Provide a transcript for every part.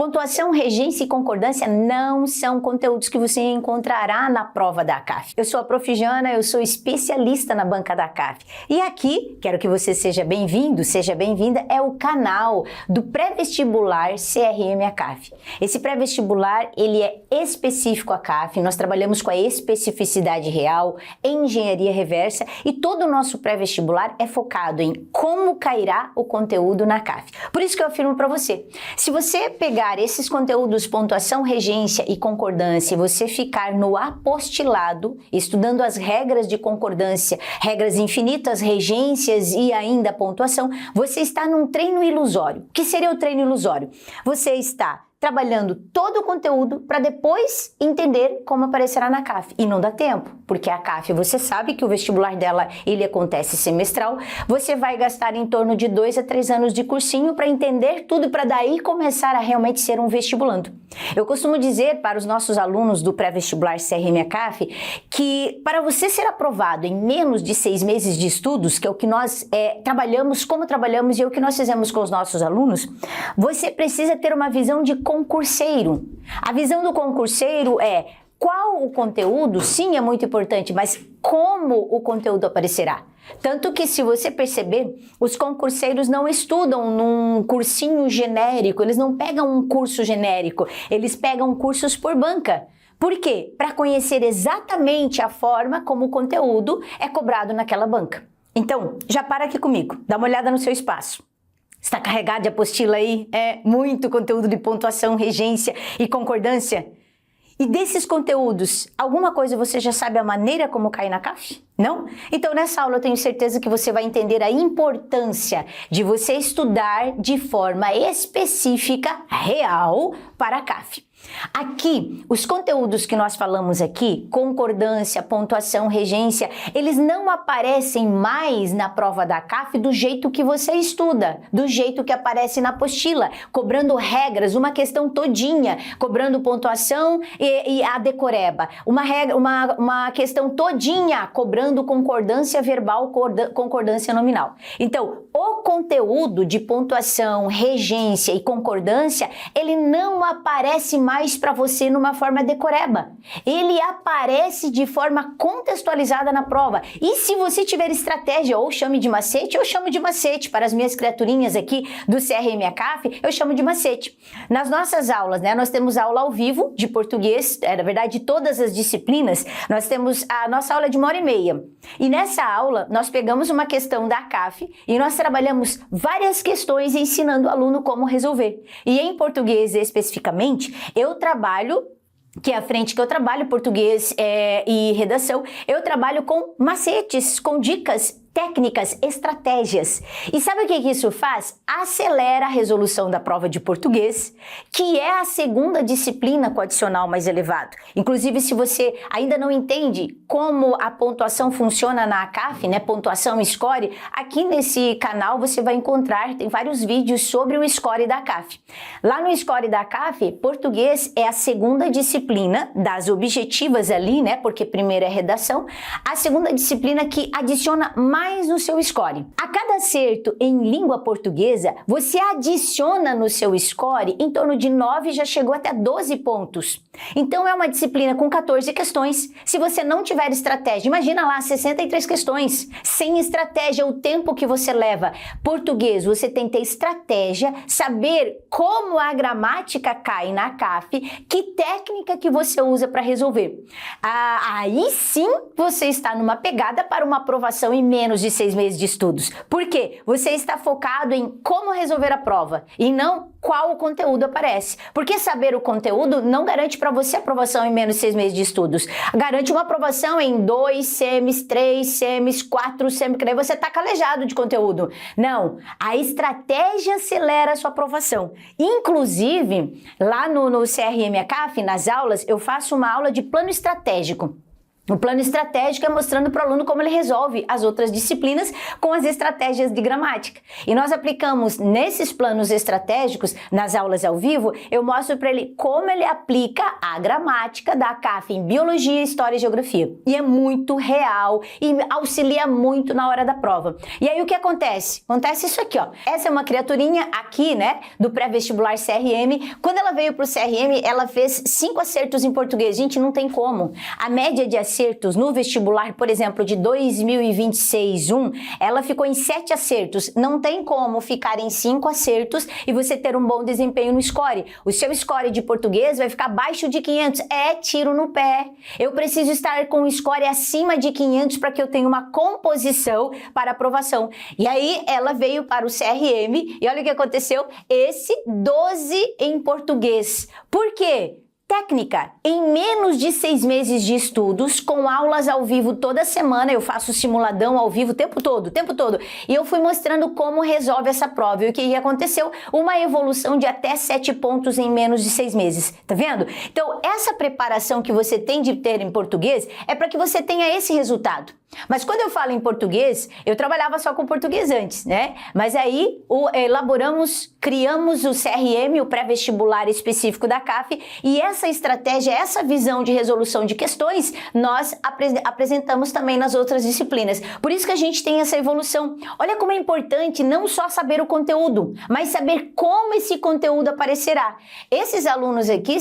Pontuação, regência e concordância não são conteúdos que você encontrará na prova da CAF. Eu sou a Prof. Jana, eu sou especialista na banca da CAF. E aqui, quero que você seja bem-vindo, seja bem-vinda, é o canal do pré-vestibular CRM a CAF. Esse pré-vestibular, ele é específico à CAF, nós trabalhamos com a especificidade real, em engenharia reversa e todo o nosso pré-vestibular é focado em como cairá o conteúdo na CAF. Por isso que eu afirmo para você, se você pegar esses conteúdos, pontuação, regência e concordância, e você ficar no apostilado, estudando as regras de concordância, regras infinitas, regências e ainda pontuação, você está num treino ilusório. O que seria o treino ilusório? Você está trabalhando todo o conteúdo para depois entender como aparecerá na CAF. E não dá tempo, porque a CAF, você sabe que o vestibular dela, ele acontece semestral, você vai gastar em torno de 2 a 3 anos de cursinho para entender tudo, para daí começar a realmente ser um vestibulando. Eu costumo dizer para os nossos alunos do pré-vestibular CRM a CAF que para você ser aprovado em menos de 6 meses de estudos, que é o que nós trabalhamos, como trabalhamos e é o que nós fizemos com os nossos alunos, você precisa ter uma visão de concurseiro. A visão do concurseiro é qual o conteúdo, sim, é muito importante, mas como o conteúdo aparecerá. Tanto que, se você perceber, os concurseiros não estudam num cursinho genérico, eles não pegam um curso genérico, eles pegam cursos por banca. Por quê? Para conhecer exatamente a forma como o conteúdo é cobrado naquela banca. Então, já para aqui comigo, dá uma olhada no seu espaço. Está carregado de apostila aí? É muito conteúdo de pontuação, regência e concordância. E desses conteúdos, alguma coisa você já sabe a maneira como cai na CAF? Não? Então nessa aula eu tenho certeza que você vai entender a importância de você estudar de forma específica, real, para a CAF. Aqui, os conteúdos que nós falamos aqui, concordância, pontuação, regência, eles não aparecem mais na prova da CAF do jeito que você estuda, do jeito que aparece na apostila, cobrando regras, uma questão todinha, cobrando pontuação e a decoreba, uma questão todinha, cobrando concordância verbal, concordância nominal. Então, o conteúdo de pontuação, regência e concordância, ele não aparece mais para você numa forma decoreba. Ele aparece de forma contextualizada na prova. E se você tiver estratégia, ou chame de macete, eu chamo de macete. Para as minhas criaturinhas aqui do CRM a CAF, eu chamo de macete. Nas nossas aulas, né, nós temos aula ao vivo de português, na verdade, de todas as disciplinas, nós temos a nossa aula de 1h30. E nessa aula, nós pegamos uma questão da CAF e nós trabalhamos várias questões ensinando o aluno como resolver. E em português especificamente, eu trabalho, que é a frente que eu trabalho, português e redação, eu trabalho com macetes, com dicas, técnicas, estratégias. E sabe o que isso faz? Acelera a resolução da prova de português, que é a segunda disciplina com adicional mais elevado. Inclusive, se você ainda não entende como a pontuação funciona na CAF, né, pontuação e score, aqui nesse canal você vai encontrar, tem vários vídeos sobre o score da CAF. Lá no score da CAF, português é a segunda disciplina das objetivas ali, né, porque primeiro é redação, a segunda disciplina que adiciona mais no seu score. A cada acerto em língua portuguesa, você adiciona no seu score em torno de 9, já chegou até 12 pontos. Então é uma disciplina com 14 questões. Se você não tiver estratégia, imagina lá 63 questões. Sem estratégia, o tempo que você leva. Português, você tem que ter estratégia, saber como a gramática cai na CAF, que técnica que você usa para resolver. Aí sim você está numa pegada para uma aprovação em menos de 6 meses de estudos. Por quê? Você está focado em como resolver a prova e não qual o conteúdo aparece. Porque saber o conteúdo não garante para você aprovação em menos de 6 meses de estudos. Garante uma aprovação em 2 semis, 3 semis, 4 semis, que daí você está calejado de conteúdo. Não, a estratégia acelera a sua aprovação. Inclusive, lá no CRM a CAF, nas aulas, eu faço uma aula de plano estratégico. O plano estratégico é mostrando para o aluno como ele resolve as outras disciplinas com as estratégias de gramática. E nós aplicamos nesses planos estratégicos, nas aulas ao vivo, eu mostro para ele como ele aplica a gramática da CAF em Biologia, História e Geografia. E é muito real e auxilia muito na hora da prova. E aí o que acontece? Acontece isso aqui, ó. Essa é uma criaturinha aqui, né, do pré-vestibular CRM. Quando ela veio para o CRM, ela fez 5 acertos em português. Gente, não tem como. A média de acertos no vestibular, por exemplo, de 2026-1, ela ficou em 7 acertos. Não tem como ficar em 5 acertos e você ter um bom desempenho no score. O seu score de português vai ficar abaixo de 500. É tiro no pé. Eu preciso estar com um score acima de 500 para que eu tenha uma composição para aprovação. E aí ela veio para o CRM e olha o que aconteceu. Esse 12 em português. Por quê? Técnica, em menos de 6 meses de estudos, com aulas ao vivo toda semana, eu faço simuladão ao vivo o tempo todo, e eu fui mostrando como resolve essa prova. E o que aconteceu? Uma evolução de até 7 pontos em menos de 6 meses, tá vendo? Então, essa preparação que você tem de ter em português é para que você tenha esse resultado. Mas quando eu falo em português, eu trabalhava só com português antes, né? Mas aí criamos o CRM, o pré-vestibular específico da CAF, e essa estratégia, essa visão de resolução de questões, nós apresentamos também nas outras disciplinas. Por isso que a gente tem essa evolução. Olha como é importante não só saber o conteúdo, mas saber como esse conteúdo aparecerá. Esses alunos aqui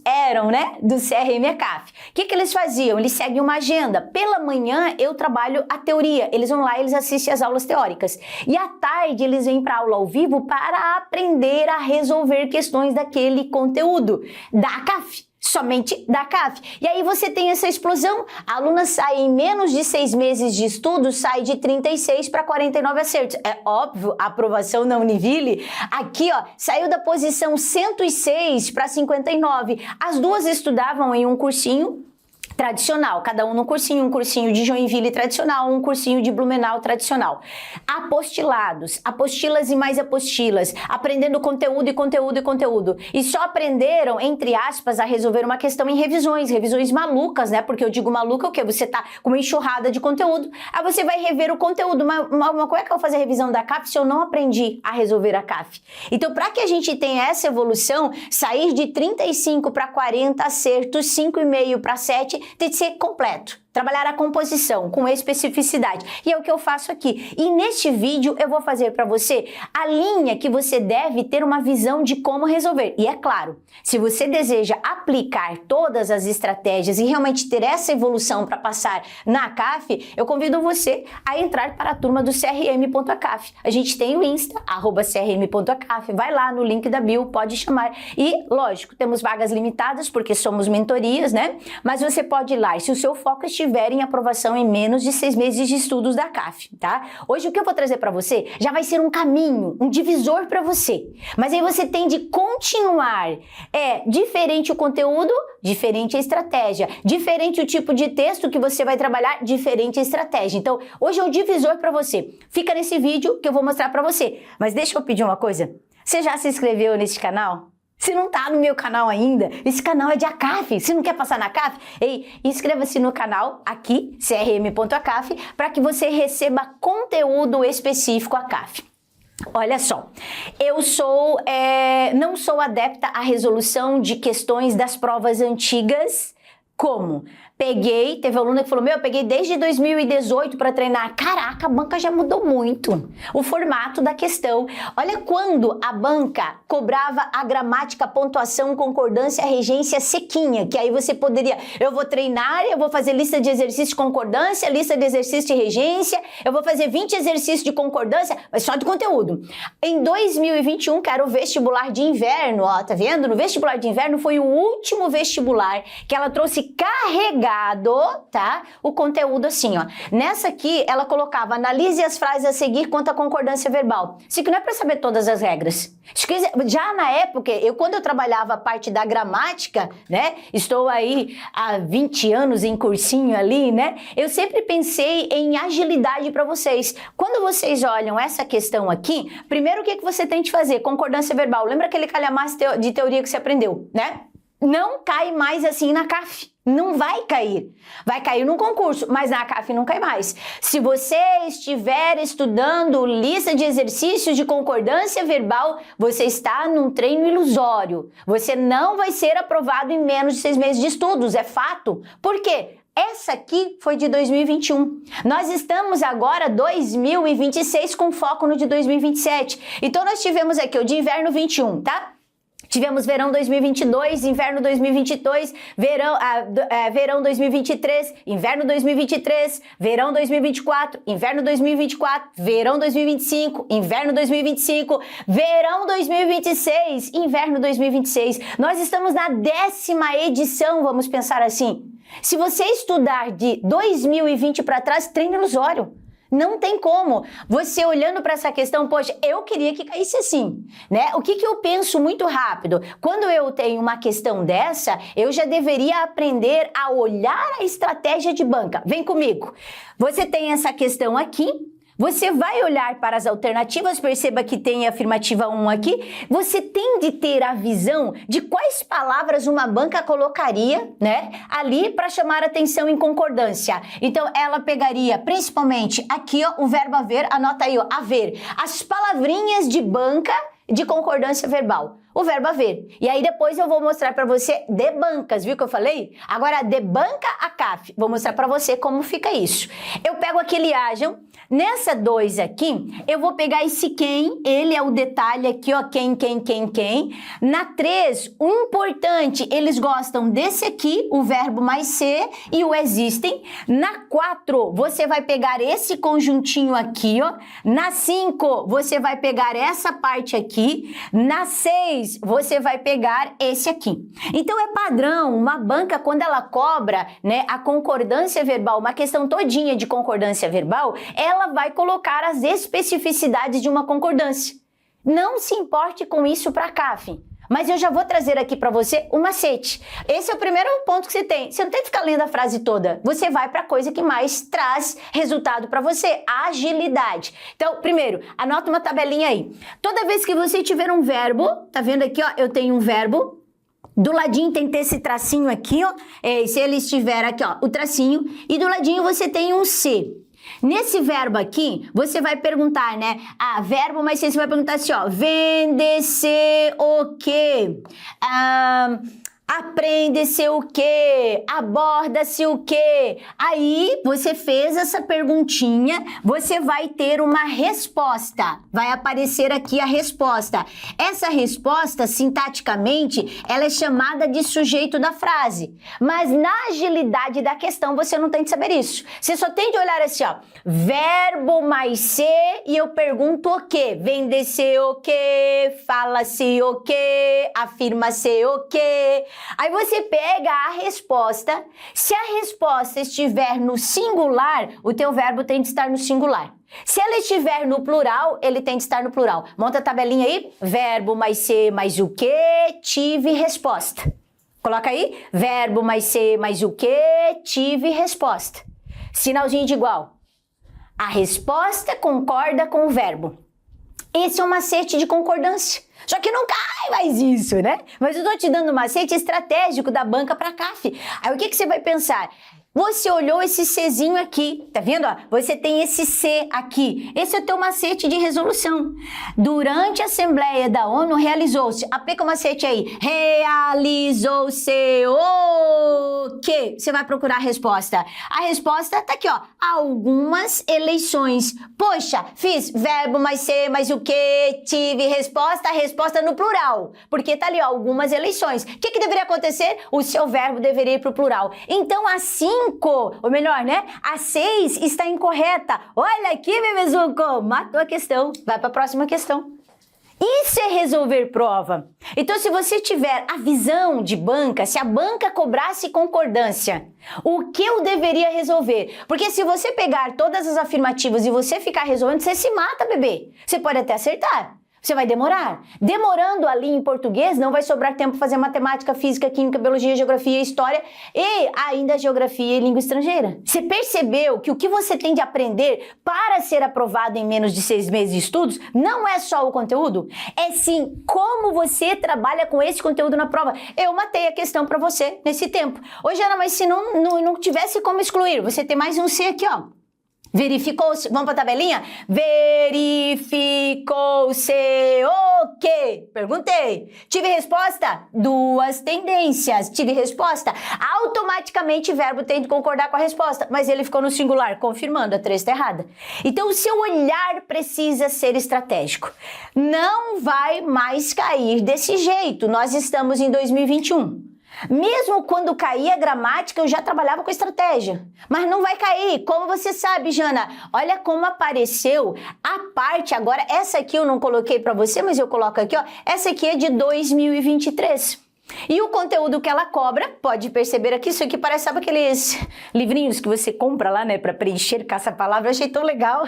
eram, né, do CRM e CAF. O que eles faziam? Eles seguem uma agenda. Pela manhã, eu trabalho a teoria, eles vão lá, eles assistem as aulas teóricas. E à tarde eles vêm para a aula ao vivo para aprender a resolver questões daquele conteúdo, da CAF. Somente da CAF. E aí você tem essa explosão, a aluna sai em menos de 6 meses de estudo, sai de 36 para 49 acertos. É óbvio, a aprovação na Univille, aqui ó, saiu da posição 106 para 59. As duas estudavam em um cursinho tradicional, cada um um cursinho de Joinville tradicional, um cursinho de Blumenau tradicional. Apostilados, apostilas e mais apostilas, aprendendo conteúdo e conteúdo e conteúdo. E só aprenderam, entre aspas, a resolver uma questão em revisões malucas, né? Porque eu digo maluca o quê? Você tá com uma enxurrada de conteúdo, aí você vai rever o conteúdo, mas como é que eu vou fazer a revisão da CAF se eu não aprendi a resolver a CAF? Então, para que a gente tenha essa evolução, sair de 35 para 40 acertos, 5,5 para 7, tem que ser completo. Trabalhar a composição com especificidade. E é o que eu faço aqui. E neste vídeo eu vou fazer para você a linha que você deve ter uma visão de como resolver. E é claro, se você deseja aplicar todas as estratégias e realmente ter essa evolução para passar na CAF, eu convido você a entrar para a turma do crm.acaf. A gente tem o Insta, @crm.acaf. Vai lá no link da bio, pode chamar. E, lógico, temos vagas limitadas porque somos mentorias, né? Mas você pode ir lá. E se o seu foco estiver em aprovação em menos de 6 meses de estudos da CAF, tá? Hoje o que eu vou trazer para você já vai ser um caminho, um divisor para você. Mas aí você tem de continuar. É diferente o conteúdo, diferente a estratégia. Diferente o tipo de texto que você vai trabalhar, diferente a estratégia. Então, hoje é o divisor para você. Fica nesse vídeo que eu vou mostrar para você. Mas deixa eu pedir uma coisa. Você já se inscreveu nesse canal? Se não tá no meu canal ainda, esse canal é de ACAF. Se não quer passar na CAF, inscreva-se no canal aqui, crm.acaf, para que você receba conteúdo específico ACAF. Olha só, eu não sou adepta à resolução de questões das provas antigas. Como? Teve aluno que falou, eu peguei desde 2018 para treinar. Caraca, a banca já mudou muito. O formato da questão. Olha quando a banca cobrava a gramática, pontuação, concordância, regência sequinha, que aí você poderia, eu vou treinar, eu vou fazer lista de exercícios de concordância, lista de exercícios de regência, eu vou fazer 20 exercícios de concordância, mas só de conteúdo. Em 2021, que era o vestibular de inverno, ó, tá vendo? No vestibular de inverno foi o último vestibular que ela trouxe carregado, tá? O conteúdo assim, ó. Nessa aqui, ela colocava, analise as frases a seguir quanto à concordância verbal. Isso aqui não é para saber todas as regras. Já na época, quando eu trabalhava a parte da gramática, né? Estou aí há 20 anos em cursinho ali, né? Eu sempre pensei em agilidade para vocês. Quando vocês olham essa questão aqui, primeiro o que você tem de fazer? Concordância verbal. Lembra aquele calhamaço de teoria que você aprendeu, né? Não cai mais assim na CAF. Não vai cair. Vai cair no concurso, mas na CAF não cai mais. Se você estiver estudando lista de exercícios de concordância verbal, você está num treino ilusório. Você não vai ser aprovado em menos de 6 meses de estudos, é fato. Por quê? Essa aqui foi de 2021. Nós estamos agora 2026 com foco no de 2027. Então nós tivemos aqui o de inverno 21, tá? Tivemos verão 2022, inverno 2022, verão 2023, inverno 2023, verão 2024, inverno 2024, verão 2025, inverno 2025, verão 2026, inverno 2026. Nós estamos na 10ª edição, vamos pensar assim. Se você estudar de 2020 para trás, treino ilusório. Não tem como. Você olhando para essa questão, poxa, eu queria que caísse assim, né? O que eu penso muito rápido? Quando eu tenho uma questão dessa, eu já deveria aprender a olhar a estratégia de banca. Vem comigo. Você tem essa questão aqui. Você vai olhar para as alternativas, perceba que tem a afirmativa 1 aqui, você tem de ter a visão de quais palavras uma banca colocaria, né, ali para chamar atenção em concordância. Então, ela pegaria principalmente aqui, ó, o verbo haver, anota aí, ó, haver, as palavrinhas de banca de concordância verbal. O verbo haver. E aí depois eu vou mostrar para você de bancas, viu que eu falei? Agora, de banca a CAF. Vou mostrar para você como fica isso. Eu pego aquele hajam. Nessa 2 aqui, eu vou pegar esse quem, ele é o detalhe aqui, ó, quem. Na 3, o importante, eles gostam desse aqui, o verbo mais ser e o existem. Na 4, você vai pegar esse conjuntinho aqui, ó. Na 5, você vai pegar essa parte aqui. Na 6, você vai pegar esse aqui. Então, é padrão, uma banca, quando ela cobra, né, a concordância verbal, uma questão todinha de concordância verbal, ela vai colocar as especificidades de uma concordância. Não se importe com isso para a CAF. Mas eu já vou trazer aqui para você um macete. Esse é o primeiro ponto que você tem. Você não tem que ficar lendo a frase toda. Você vai para a coisa que mais traz resultado para você, agilidade. Então, primeiro, anota uma tabelinha aí. Toda vez que você tiver um verbo, tá vendo aqui, ó, eu tenho um verbo. Do ladinho tem que ter esse tracinho aqui, ó. Se ele estiver aqui, ó, o tracinho. E do ladinho você tem um C. Nesse verbo aqui, você vai perguntar, né? Ah, verbo, mas você vai perguntar assim, ó. Vende-se o quê? Aprende-se o quê? Aborda-se o quê? Aí, você fez essa perguntinha, você vai ter uma resposta. Vai aparecer aqui a resposta. Essa resposta, sintaticamente, ela é chamada de sujeito da frase. Mas na agilidade da questão, você não tem de saber isso. Você só tem de olhar assim, ó. Verbo mais ser, e eu pergunto o quê? Vende-se o quê? Fala-se o quê? Afirma-se o quê? Aí você pega a resposta. Se a resposta estiver no singular, o teu verbo tem de estar no singular. Se ela estiver no plural, ele tem de estar no plural. Monta a tabelinha aí. Verbo mais ser mais o quê? Tive resposta. Coloca aí. Verbo mais ser mais o quê? Tive resposta. Sinalzinho de igual. A resposta concorda com o verbo. Esse é um macete de concordância. Só que não cai mais isso, né? Mas eu tô te dando um macete estratégico da banca para CAF. Aí o que você vai pensar? Você olhou esse Czinho aqui, tá vendo? Ó? Você tem esse C aqui. Esse é o teu macete de resolução. Durante a Assembleia da ONU, realizou-se. Aplica o macete aí. Realizou-se o quê? Você vai procurar a resposta. A resposta tá aqui, ó. Algumas eleições. Poxa, fiz verbo mais ser mais o quê? Tive resposta, a resposta no plural. Porque tá ali, ó, algumas eleições. O que deveria acontecer? O seu verbo deveria ir pro plural. Então, assim, ou melhor, né? A 6 está incorreta. Olha aqui, bebezuco, matou a questão. Vai para a próxima questão. Isso é resolver prova. Então, se você tiver a visão de banca, se a banca cobrasse concordância, o que eu deveria resolver? Porque se você pegar todas as afirmativas e você ficar resolvendo, você se mata, bebê. Você pode até acertar. Você vai demorar. Demorando ali em português, não vai sobrar tempo para fazer matemática, física, química, biologia, geografia, história e ainda geografia e língua estrangeira. Você percebeu que o que você tem de aprender para ser aprovado em menos de 6 meses de estudos não é só o conteúdo? É sim como você trabalha com esse conteúdo na prova. Eu matei a questão para você nesse tempo. Ô, Jana, mas se não tivesse como excluir, você tem mais um C aqui, ó. Verificou-se, vamos para a tabelinha? Verificou-se o quê? Perguntei. Tive resposta? 2 tendências. Tive resposta? Automaticamente o verbo tem de concordar com a resposta, mas ele ficou no singular, confirmando, a 3 está errada. Então o seu olhar precisa ser estratégico. Não vai mais cair desse jeito. Nós estamos em 2021. Mesmo quando caía a gramática, eu já trabalhava com estratégia. Mas não vai cair. Como você sabe, Jana? Olha como apareceu a parte agora. Essa aqui eu não coloquei para você, mas eu coloco aqui, ó. Essa aqui é de 2023. E o conteúdo que ela cobra, pode perceber aqui, isso aqui parece, sabe aqueles livrinhos que você compra lá, né, para preencher caça-palavra. Eu achei tão legal.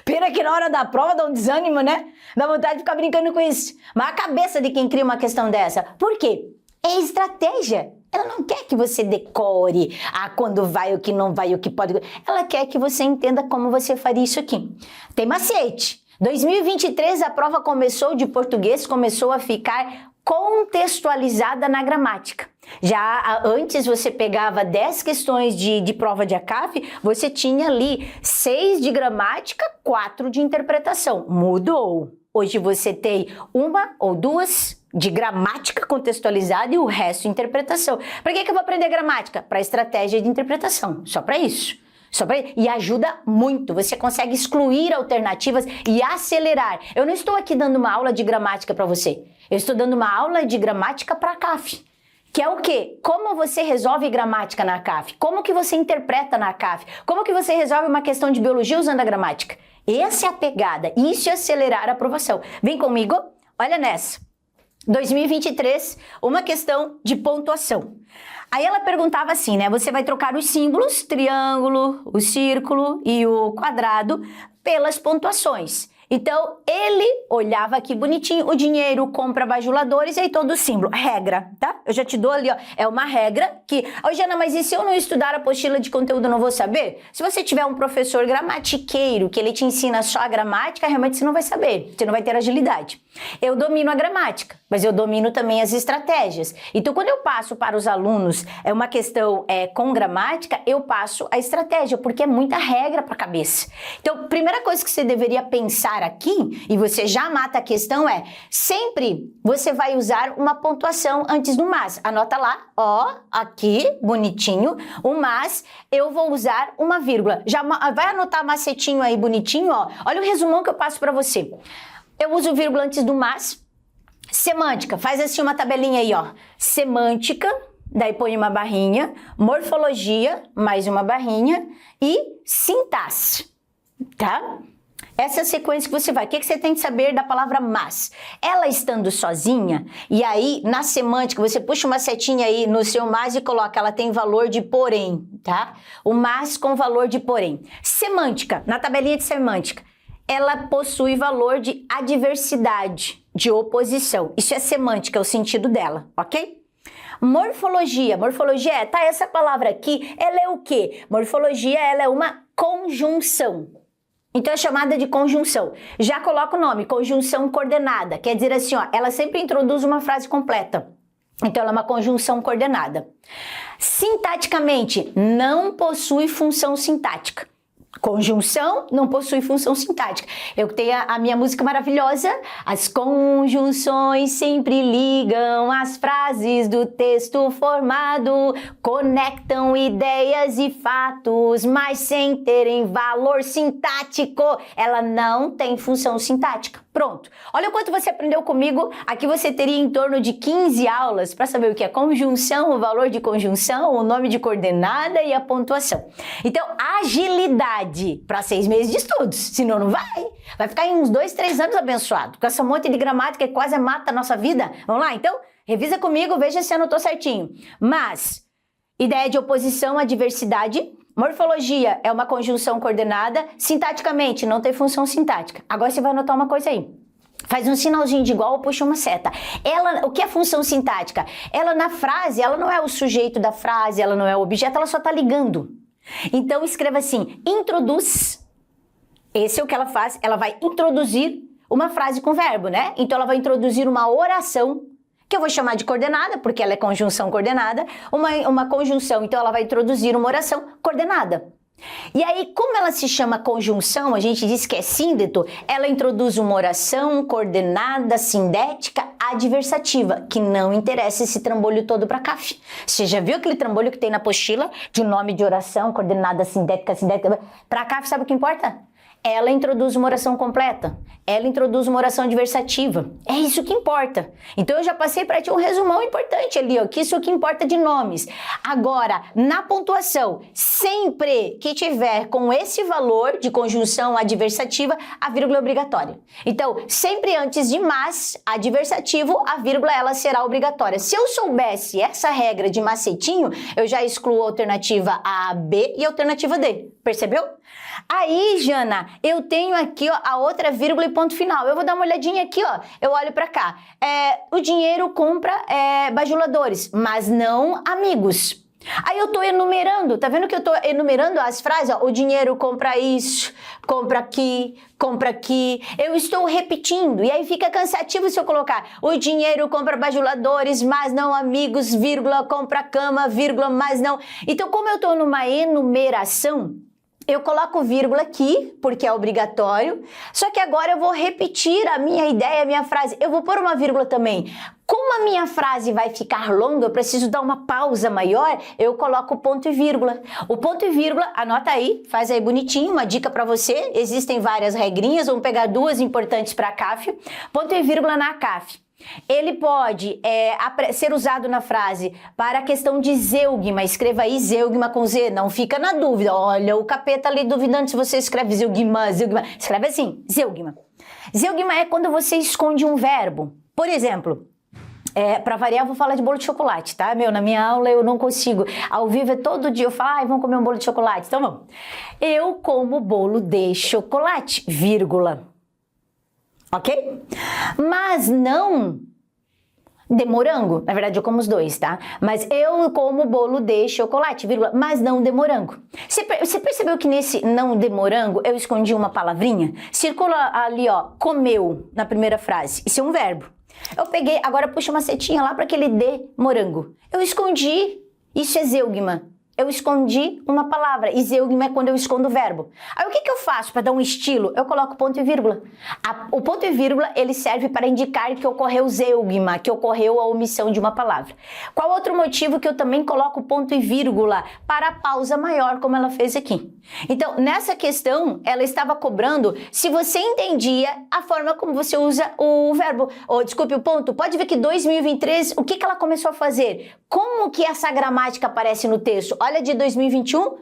Pena que na hora da prova dá um desânimo, né? Dá vontade de ficar brincando com isso. Mas a cabeça de quem cria uma questão dessa. Por quê? É estratégia. Ela não quer que você decore quando vai, o que não vai, o que pode. Ela quer que você entenda como você faria isso aqui. Tem macete. 2023 a prova começou de português, começou a ficar contextualizada na gramática. Já antes você pegava 10 questões de prova de ACAF, você tinha ali 6 de gramática, 4 de interpretação. Mudou. Hoje você tem 1 ou 2 de gramática contextualizada e o resto interpretação. Para que eu vou aprender gramática? Para estratégia de interpretação, só para isso. E ajuda muito, você consegue excluir alternativas e acelerar. Eu não estou aqui dando uma aula de gramática para você, eu estou dando uma aula de gramática para a CAF. Que é o quê? Como você resolve gramática na CAF? Como que você interpreta na CAF? Como que você resolve uma questão de biologia usando a gramática? Essa é a pegada, isso é acelerar a aprovação. Vem comigo, olha nessa. 2023, uma questão de pontuação. Aí ela perguntava assim, né? Você vai trocar os símbolos, triângulo, o círculo e o quadrado, pelas pontuações. Então, ele olhava aqui bonitinho, o dinheiro, compra bajuladores, e aí todo o símbolo. Regra, tá? Eu já te dou ali, ó. É uma regra que... Ô, Jana, mas e se eu não estudar a apostila de conteúdo, eu não vou saber? Se você tiver um professor gramatiqueiro, que ele te ensina só a gramática, realmente você não vai saber. Você não vai ter agilidade. Eu domino a gramática, mas eu domino também as estratégias. Então, quando eu passo para os alunos uma questão com gramática, eu passo a estratégia, porque é muita regra para a cabeça. Então, primeira coisa que você deveria pensar aqui, e você já mata a questão, sempre você vai usar uma pontuação antes do mas. Anota lá, ó, aqui, bonitinho, o mas, eu vou usar uma vírgula. Já vai anotar macetinho aí, bonitinho, ó. Olha o resumão que eu passo para você. Eu uso vírgula antes do mas. Semântica, faz assim uma tabelinha aí, ó. Semântica, daí põe uma barrinha. Morfologia, mais uma barrinha. E sintaxe, tá? Essa é a sequência que você vai. O que você tem que saber da palavra mas? Ela estando sozinha, e aí na semântica você puxa uma setinha aí no seu mas e coloca, ela tem valor de porém, tá? O mas com valor de porém. Semântica, na tabelinha de semântica, ela possui valor de adversidade, de oposição. Isso é semântica, é o sentido dela, ok? Morfologia, tá, essa palavra aqui, ela é o quê? Morfologia, ela é uma conjunção. Então é chamada de conjunção. Já coloca o nome, conjunção coordenada. Quer dizer assim, ó, ela sempre introduz uma frase completa. Então ela é uma conjunção coordenada. Sintaticamente, não possui função sintática. Conjunção não possui função sintática. Eu tenho a minha música maravilhosa. As conjunções sempre ligam as frases do texto formado, conectam ideias e fatos, mas sem terem valor sintático. Ela não tem função sintática. Pronto. Olha o quanto você aprendeu comigo. Aqui você teria em torno de 15 aulas para saber o que é conjunção, o valor de conjunção, o nome de coordenada e a pontuação. Então, agilidade para 6 meses de estudos, senão não vai. Vai ficar em uns 2, 3 anos abençoado, com essa monte de gramática que quase mata a nossa vida. Vamos lá, então? Revisa comigo, veja se anotou certinho. Mas, ideia de oposição à diversidade. Morfologia é uma conjunção coordenada. Sintaticamente, não tem função sintática. Agora você vai anotar uma coisa aí. Faz um sinalzinho de igual ou puxa uma seta. Ela, o que é função sintática? Ela na frase, ela não é o sujeito da frase, ela não é o objeto, ela só está ligando. Então escreva assim, introduz. Esse é o que ela faz, ela vai introduzir uma frase com verbo, né? Então ela vai introduzir uma oração, que eu vou chamar de coordenada, porque ela é conjunção coordenada, uma conjunção, então ela vai introduzir uma oração coordenada. E aí, como ela se chama conjunção, a gente diz que é síndeto, ela introduz uma oração coordenada, sindética, adversativa, que não interessa esse trambolho todo para CAF. Você já viu aquele trambolho que tem na apostila de nome de oração, coordenada, sindética, para CAF, sabe o que importa? Ela introduz uma oração completa, ela introduz uma oração adversativa. É isso que importa. Então eu já passei para ti um resumão importante ali, ó, que isso é o que importa de nomes. Agora, na pontuação, sempre que tiver com esse valor de conjunção adversativa, a vírgula é obrigatória. Então, sempre antes de mas, adversativo, a vírgula ela será obrigatória. Se eu soubesse essa regra de macetinho, eu já excluo a alternativa A, B e a alternativa D. Percebeu? Aí, Jana, eu tenho aqui ó, a outra vírgula e ponto final. Eu vou dar uma olhadinha aqui, ó. Eu olho pra cá. O dinheiro compra bajuladores, mas não amigos. Aí eu tô enumerando, tá vendo que eu tô enumerando as frases? Ó, o dinheiro compra isso, compra aqui, compra aqui. Eu estou repetindo, e aí fica cansativo se eu colocar o dinheiro compra bajuladores, mas não amigos, vírgula, compra cama, vírgula, mas não. Então, como eu tô numa enumeração, eu coloco vírgula aqui, porque é obrigatório, só que agora eu vou repetir a minha ideia, a minha frase. Eu vou pôr uma vírgula também. Como a minha frase vai ficar longa, eu preciso dar uma pausa maior, eu coloco ponto e vírgula. O ponto e vírgula, anota aí, faz aí bonitinho, uma dica para você. Existem várias regrinhas, vamos pegar duas importantes para a CAF. Ponto e vírgula na CAF. Ele pode ser usado na frase para a questão de zeugma. Escreva aí zeugma com Z, não fica na dúvida. Olha o capeta ali duvidando se você escreve zeugma, zeugma. Escreve assim, zeugma. Zeugma é quando você esconde um verbo. Por exemplo, para variar, eu vou falar de bolo de chocolate, tá? Na minha aula eu não consigo. Ao vivo é todo dia eu falo, vamos comer um bolo de chocolate. Então vamos. Eu como bolo de chocolate, vírgula. Ok? Mas não de morango. Na verdade, eu como os dois, tá? Mas eu como bolo de chocolate, vírgula, mas não de morango. Você percebeu que nesse não de morango eu escondi uma palavrinha? Circula ali, ó, comeu, na primeira frase. Isso é um verbo. Eu peguei, agora puxa uma setinha lá para aquele de morango. Eu escondi, isso é zeugma. Eu escondi uma palavra, e zeugma é quando eu escondo o verbo. Aí o que eu faço para dar um estilo? Eu coloco ponto e vírgula. O ponto e vírgula, ele serve para indicar que ocorreu zeugma, que ocorreu a omissão de uma palavra. Qual outro motivo que eu também coloco ponto e vírgula? Para a pausa maior, como ela fez aqui. Então, nessa questão, ela estava cobrando se você entendia a forma como você usa o verbo, desculpe, o ponto. Pode ver que 2023, o que ela começou a fazer? Como que essa gramática aparece no texto? Olha, de 2021,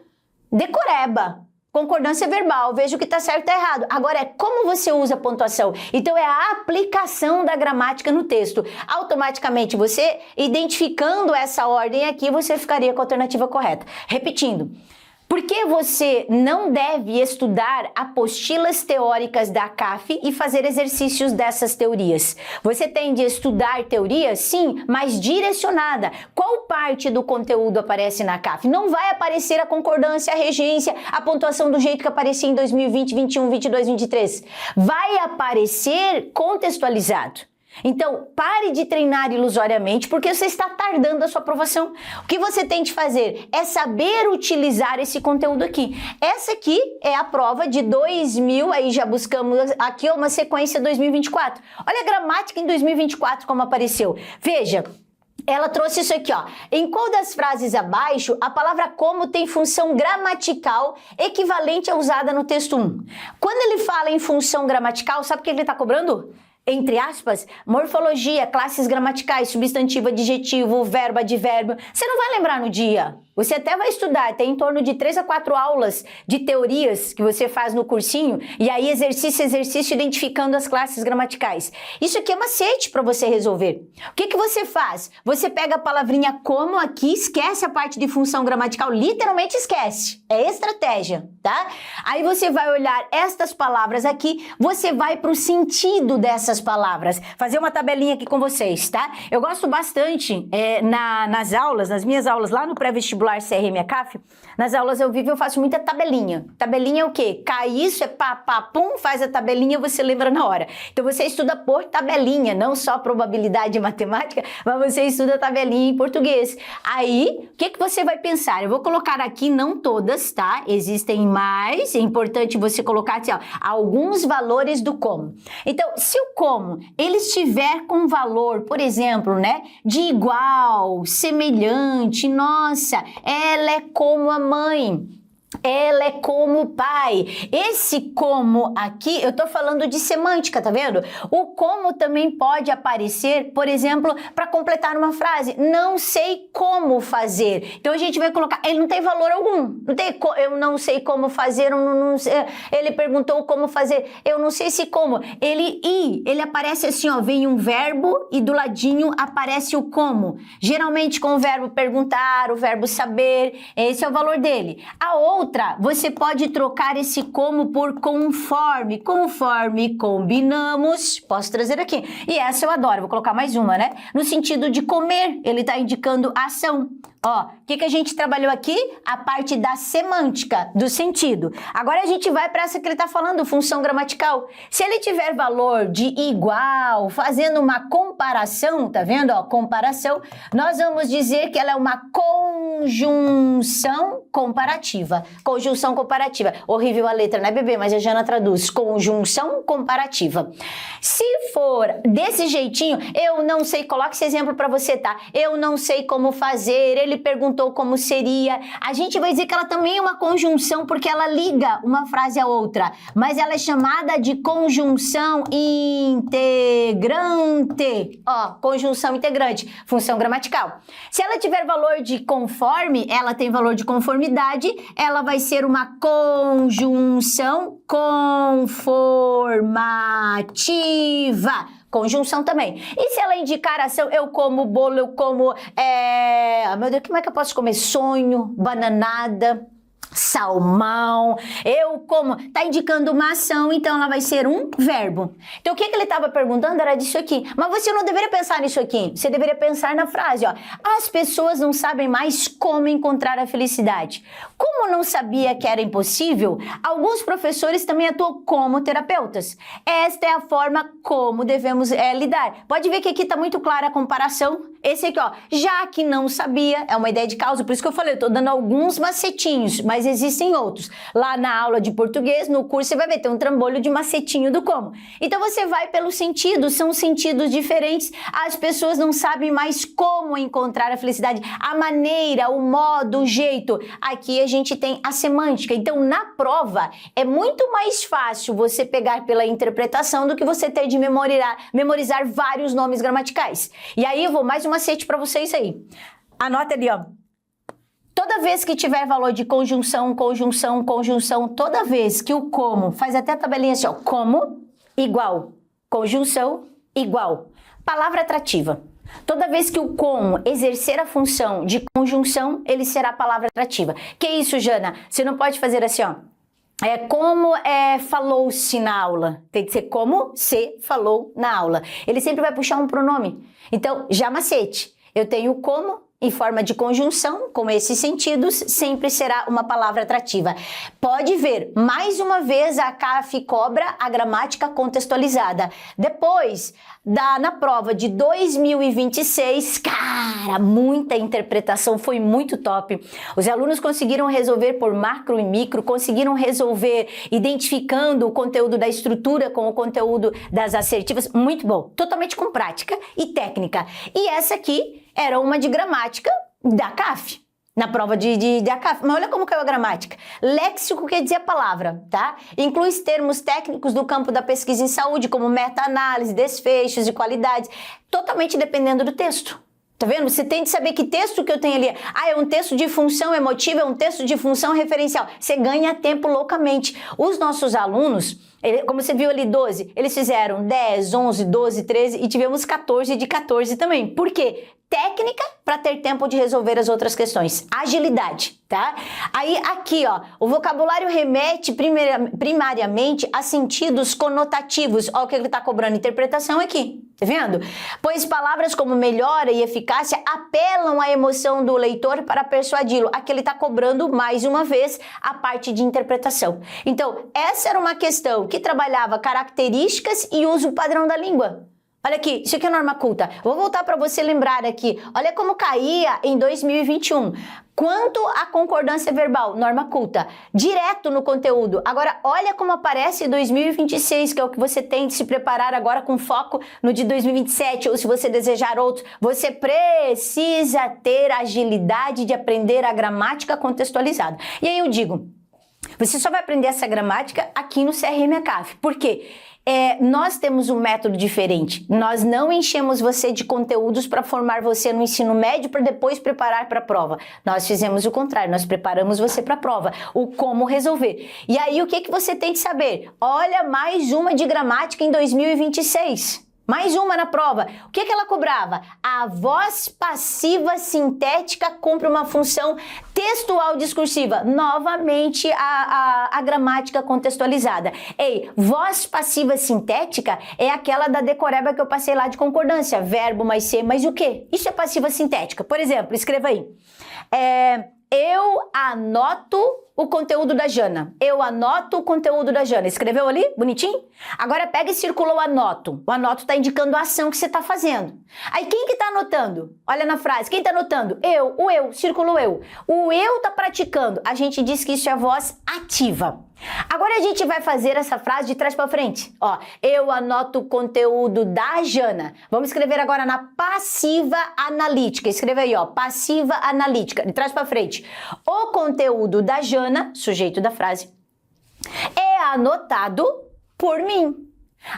decoreba, concordância verbal, veja o que está certo e está errado. Agora é como você usa a pontuação. Então é a aplicação da gramática no texto. Automaticamente você, identificando essa ordem aqui, você ficaria com a alternativa correta. Repetindo. Por que você não deve estudar apostilas teóricas da CAF e fazer exercícios dessas teorias? Você tem de estudar teoria? Sim, mas direcionada. Qual parte do conteúdo aparece na CAF? Não vai aparecer a concordância, a regência, a pontuação do jeito que aparecia em 2020, 21, 22, 23. Vai aparecer contextualizado. Então, pare de treinar ilusoriamente porque você está tardando a sua aprovação. O que você tem de fazer é saber utilizar esse conteúdo aqui. Essa aqui é a prova de 2000, aí já buscamos aqui uma sequência 2024. Olha a gramática em 2024 como apareceu. Veja, ela trouxe isso aqui, ó. Em qual das frases abaixo, a palavra como tem função gramatical equivalente à usada no texto 1? Quando ele fala em função gramatical, sabe o que ele está cobrando? Entre aspas, morfologia, classes gramaticais, substantivo, adjetivo, verbo, advérbio. Você não vai lembrar no dia Você até vai estudar, tem em torno de 3 a 4 aulas de teorias que você faz no cursinho, e aí exercício, identificando as classes gramaticais. Isso aqui é macete para você resolver. O que você faz? Você pega a palavrinha como aqui, esquece a parte de função gramatical, literalmente esquece. É estratégia, tá? Aí você vai olhar estas palavras aqui, você vai para o sentido dessas palavras. Fazer uma tabelinha aqui com vocês, tá? Eu gosto bastante nas minhas aulas lá no pré-vestibular CRM-ACAF, nas aulas ao vivo eu faço muita tabelinha. Tabelinha é o quê? Cai isso, é pá, pá, pum, faz a tabelinha, você lembra na hora. Então você estuda por tabelinha, não só probabilidade e matemática, mas você estuda tabelinha em português. Aí, o que você vai pensar? Eu vou colocar aqui, não todas, tá? Existem mais, é importante você colocar assim, ó, alguns valores do como. Então, se o como, ele estiver com valor, por exemplo, né, de igual, semelhante, nossa, ela é como a mãe. Ela é como o pai. Esse como aqui, eu tô falando de semântica, tá vendo? O como também pode aparecer, por exemplo, para completar uma frase. Não sei como fazer. Então a gente vai colocar, ele não tem valor algum. Eu não sei como fazer, ele perguntou como fazer, eu não sei se como. Ele aparece assim, ó, vem um verbo e do ladinho aparece o como. Geralmente com o verbo perguntar, o verbo saber, esse é o valor dele. A outra, você pode trocar esse como por conforme. Conforme combinamos. Posso trazer aqui. E essa eu adoro. Vou colocar mais uma, né? No sentido de comer, ele está indicando ação. Ó, o que a gente trabalhou aqui? A parte da semântica, do sentido. Agora a gente vai para essa que ele está falando, função gramatical. Se ele tiver valor de igual, fazendo uma comparação, tá vendo? Ó, comparação, nós vamos dizer que ela é uma conjunção comparativa. Conjunção comparativa. Horrível a letra, né, bebê? Mas a Jana traduz. Conjunção comparativa. Se for desse jeitinho, eu não sei, coloque esse exemplo para você, tá? Eu não sei como fazer, ele perguntou como seria. A gente vai dizer que ela também é uma conjunção porque ela liga uma frase à outra, mas ela é chamada de conjunção integrante. Ó, conjunção integrante, função gramatical. Se ela tiver valor de conforme, ela tem valor de conformidade, ela vai ser uma conjunção conformativa. Conjunção também. E se ela indicar ação, eu como bolo, eu como, meu Deus, como é que eu posso comer? Sonho, bananada, salmão, eu como, tá indicando uma ação, então ela vai ser um verbo. Então o que ele estava perguntando era disso aqui, mas você não deveria pensar nisso aqui, você deveria pensar na frase, ó, as pessoas não sabem mais como encontrar a felicidade. Como não sabia que era impossível, alguns professores também atuam como terapeutas. Esta é a forma como devemos lidar. Pode ver que aqui tá muito clara a comparação. Esse aqui, ó, já que não sabia, é uma ideia de causa, por isso que eu falei, eu tô dando alguns macetinhos, mas existem outros. Lá na aula de português, no curso, você vai ver, tem um trambolho de macetinho do como. Então você vai pelo sentido, são sentidos diferentes, as pessoas não sabem mais como encontrar a felicidade, a maneira, o modo, o jeito. Aqui a gente tem a semântica, então na prova é muito mais fácil você pegar pela interpretação do que você ter de memorizar vários nomes gramaticais. E aí eu vou mais um macete para vocês aí. Anota ali, ó. Toda vez que tiver valor de conjunção, conjunção, conjunção, toda vez que o como, faz até a tabelinha assim, ó, como, igual, conjunção, igual. Palavra atrativa. Toda vez que o como exercer a função de conjunção, ele será palavra atrativa. Que isso, Jana? Você não pode fazer assim, ó. Como falou-se na aula. Tem que ser como se falou na aula. Ele sempre vai puxar um pronome. Então, já macete. Eu tenho como em forma de conjunção, com esses sentidos, sempre será uma palavra atrativa. Pode ver, mais uma vez a CAF cobra a gramática contextualizada. Depois, na prova de 2026, cara, muita interpretação, foi muito top. Os alunos conseguiram resolver por macro e micro, conseguiram resolver identificando o conteúdo da estrutura com o conteúdo das assertivas, muito bom, totalmente com prática e técnica. E essa aqui era uma de gramática da CAF, na prova da CAF. Mas olha como caiu a gramática. Léxico quer dizer a palavra, tá? Inclui termos técnicos do campo da pesquisa em saúde, como meta-análise, desfechos e qualidades, totalmente dependendo do texto. Tá vendo? Você tem de saber que texto que eu tenho ali. Ah, é um texto de função emotiva, é um texto de função referencial. Você ganha tempo loucamente. Os nossos alunos, como você viu ali 12, eles fizeram 10, 11, 12, 13 e tivemos 14 de 14 também. Por quê? Técnica para ter tempo de resolver as outras questões. Agilidade, tá? Aí aqui, ó, o vocabulário remete primariamente a sentidos conotativos. Ó, o que ele tá cobrando interpretação aqui. Tá vendo? Pois palavras como melhora e eficácia apelam à emoção do leitor para persuadi-lo. Aqui ele tá cobrando mais uma vez a parte de interpretação. Então, essa era uma questão que trabalhava características e uso padrão da língua. Olha aqui, isso aqui é norma culta. Vou voltar para você lembrar aqui. Olha como caía em 2021. Quanto à concordância verbal, norma culta, direto no conteúdo. Agora, olha como aparece em 2026, que é o que você tem de se preparar agora com foco no de 2027, ou se você desejar outro. Você precisa ter agilidade de aprender a gramática contextualizada. E aí eu digo, você só vai aprender essa gramática aqui no CRM ACAF. Por quê? Nós temos um método diferente. Nós não enchemos você de conteúdos para formar você no ensino médio para depois preparar para a prova. Nós fizemos o contrário, nós preparamos você para a prova, o como resolver. E aí o que você tem que saber? Olha, mais uma de gramática em 2026. Mais uma na prova. O que ela cobrava? A voz passiva sintética cumpre uma função textual discursiva. Novamente, a gramática contextualizada. Ei, voz passiva sintética é aquela da decoreba que eu passei lá de concordância. Verbo mais ser, mais o quê? Isso é passiva sintética. Por exemplo, escreva aí. Eu anoto o conteúdo da Jana. Eu anoto o conteúdo da Jana. Escreveu ali? Bonitinho? Agora pega e circula o anoto. O anoto está indicando a ação que você está fazendo. Aí quem que está anotando? Olha na frase. Quem está anotando? Eu. O eu. Circula o eu. O eu está praticando. A gente diz que isso é voz ativa. Agora a gente vai fazer essa frase de trás para frente. Ó, eu anoto o conteúdo da Jana. Vamos escrever agora na passiva analítica. Escreva aí, ó, passiva analítica, de trás para frente. O conteúdo da Jana, sujeito da frase, é anotado por mim.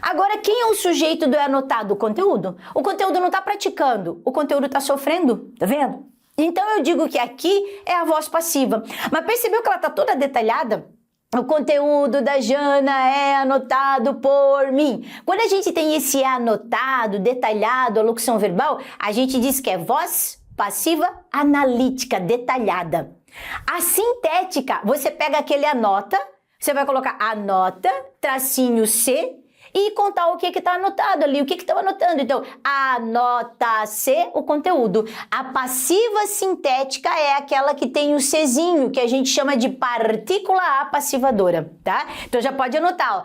Agora, quem é o sujeito do anotado? O conteúdo. O conteúdo não está praticando, o conteúdo está sofrendo, tá vendo? Então eu digo que aqui é a voz passiva. Mas percebeu que ela está toda detalhada? O conteúdo da Jana é anotado por mim. Quando a gente tem esse anotado, detalhado, a locução verbal, a gente diz que é voz passiva analítica, detalhada. A sintética, você pega aquele anota, você vai colocar anota, tracinho C, e contar o que está anotado ali, o que estão anotando. Então, anota-se o conteúdo. A passiva sintética é aquela que tem o Czinho, que a gente chama de partícula apassivadora, tá? Então, já pode anotar, ó.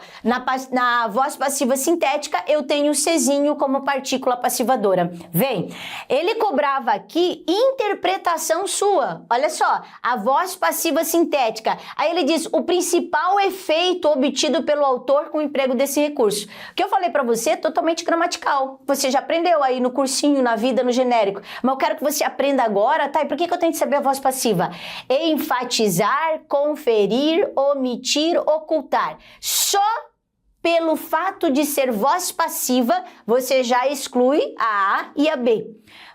Na voz passiva sintética, eu tenho o Czinho como partícula passivadora. Vem, ele cobrava aqui interpretação sua. Olha só, a voz passiva sintética. Aí ele diz, o principal efeito obtido pelo autor com o emprego desse recurso. O que eu falei para você é totalmente gramatical. Você já aprendeu aí no cursinho, na vida, no genérico. Mas eu quero que você aprenda agora, tá? E por que eu tenho que saber a voz passiva? Enfatizar, conferir, omitir, ocultar. Só pelo fato de ser voz passiva, você já exclui a A e a B.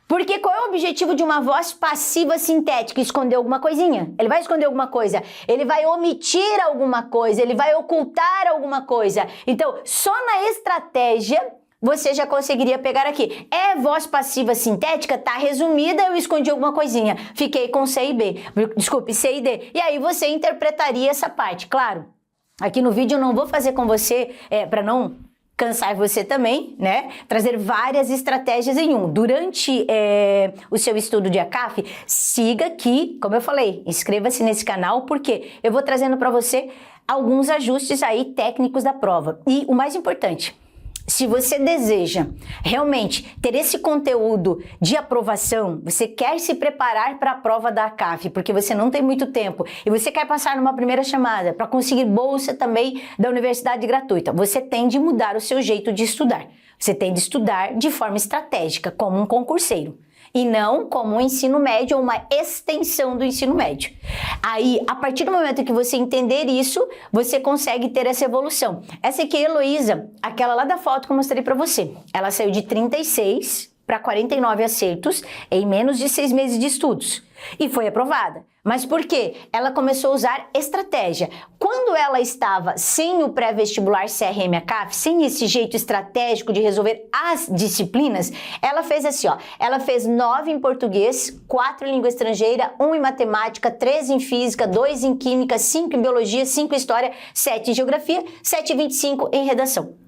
Porque qual é o objetivo de uma voz passiva sintética? Esconder alguma coisinha. Ele vai esconder alguma coisa, ele vai omitir alguma coisa, ele vai ocultar alguma coisa. Então, só na estratégia você já conseguiria pegar aqui. É voz passiva sintética? Tá resumida, eu escondi alguma coisinha. Fiquei com C e B. Desculpe, C e D. E aí você interpretaria essa parte. Claro, aqui no vídeo eu não vou fazer com você, para não cansar você também, né? Trazer várias estratégias em um. Durante o seu estudo de ACAF, siga aqui, como eu falei, inscreva-se nesse canal, porque eu vou trazendo para você alguns ajustes aí técnicos da prova. E o mais importante, se você deseja realmente ter esse conteúdo de aprovação, você quer se preparar para a prova da ACAF, porque você não tem muito tempo, e você quer passar numa primeira chamada para conseguir bolsa também da universidade gratuita, você tem de mudar o seu jeito de estudar. Você tem de estudar de forma estratégica, como um concurseiro, e não como um ensino médio ou uma extensão do ensino médio. Aí, a partir do momento que você entender isso, você consegue ter essa evolução. Essa aqui é a Heloísa, aquela lá da foto que eu mostrei pra você. Ela saiu de 36 para 49 acertos em menos de 6 meses de estudos. E foi aprovada. Mas por quê? Ela começou a usar estratégia. Quando ela estava sem o pré-vestibular CRM-ACAF, sem esse jeito estratégico de resolver as disciplinas, ela fez assim, ó. Ela fez 9 em português, 4 em língua estrangeira, 1 em matemática, 3 em física, 2 em química, 5 em biologia, 5 em história, 7 em geografia, 7,25 em redação.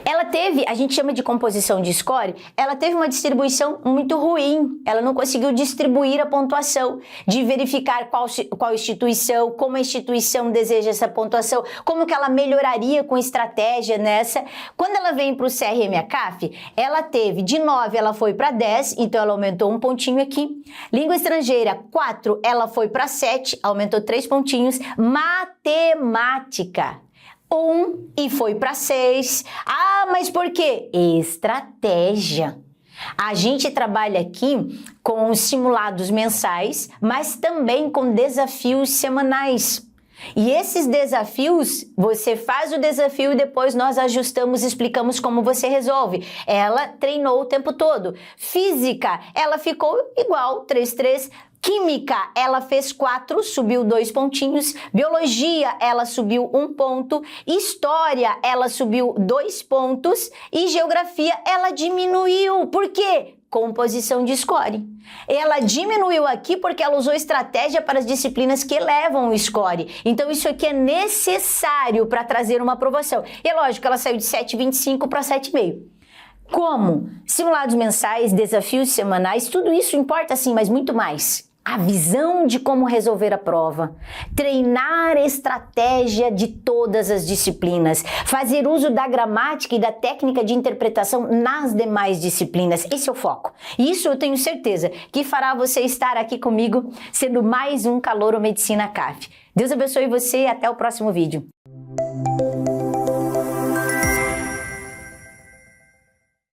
Ela teve, a gente chama de composição de score, ela teve uma distribuição muito ruim, ela não conseguiu distribuir a pontuação, de verificar qual instituição, como a instituição deseja essa pontuação, como que ela melhoraria com estratégia nessa. Quando ela vem para o CRM-ACAF, ela teve, de 9 ela foi para 10, então ela aumentou um pontinho aqui. Língua estrangeira, 4, ela foi para 7, aumentou 3 pontinhos. Matemática, 1 e foi para 6. Ah, mas por quê? Estratégia. A gente trabalha aqui com simulados mensais, mas também com desafios semanais. E esses desafios, você faz o desafio e depois nós ajustamos e explicamos como você resolve. Ela treinou o tempo todo. Física, ela ficou igual, 3,3. Química, ela fez 4, subiu 2 pontinhos. Biologia, ela subiu 1 ponto. História, ela subiu 2 pontos. E geografia, ela diminuiu. Por quê? Composição de score. Ela diminuiu aqui porque ela usou estratégia para as disciplinas que elevam o score. Então, isso aqui é necessário para trazer uma aprovação. E é lógico, ela saiu de 7,25 para 7,5. Como? Simulados mensais, desafios semanais, tudo isso importa sim, mas muito mais. A visão de como resolver a prova, treinar estratégia de todas as disciplinas, fazer uso da gramática e da técnica de interpretação nas demais disciplinas. Esse é o foco. E isso eu tenho certeza que fará você estar aqui comigo, sendo mais um Calouro Medicina CAF. Deus abençoe você e até o próximo vídeo.